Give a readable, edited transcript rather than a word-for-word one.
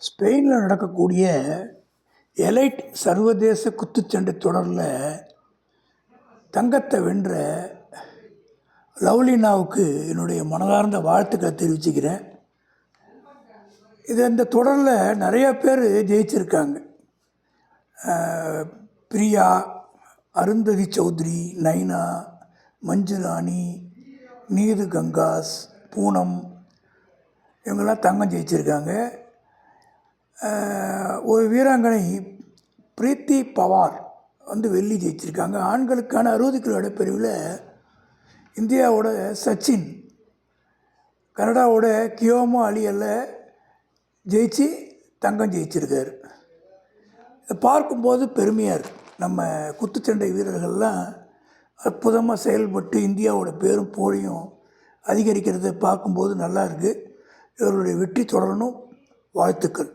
ஸ்பெயினில் நடக்கக்கூடிய எலைட் சர்வதேச குத்துச்சண்டை தொடரில் தங்கத்தை வென்ற லவ்லினாவுக்கு என்னுடைய மனதார்ந்த வாழ்த்துக்களை தெரிவிச்சுக்கிறேன். இந்த தொடரில் நிறையா பேர் ஜெயிச்சிருக்காங்க. பிரியா, அருந்ததி சௌத்ரி, நைனா, மஞ்சுராணி, நீது கங்காஸ், பூனம் இவங்கெல்லாம் தங்கம் ஜெயிச்சிருக்காங்க. ஒரு வீராங்கனை பிரீத்தி பவார் வெள்ளி ஜெயிச்சிருக்காங்க. ஆண்களுக்கான 60 கிலோ எடைப்பிரிவில் இந்தியாவோட சச்சின், கனடாவோட கியோமோ அலியல்ல ஜெயிச்சு தங்கம் ஜெயிச்சிருக்கார். இதை பார்க்கும்போது பெருமையாக இருக்குது. நம்ம குத்துச்சண்டை வீரர்கள்லாம் அற்புதமாக செயல்பட்டு இந்தியாவோட பேரும் புகழையும் அதிகரிக்கிறத பார்க்கும்போது நல்லா இருக்குது. இவர்களுடைய வெற்றி தொடரணும். வாழ்த்துக்கள்.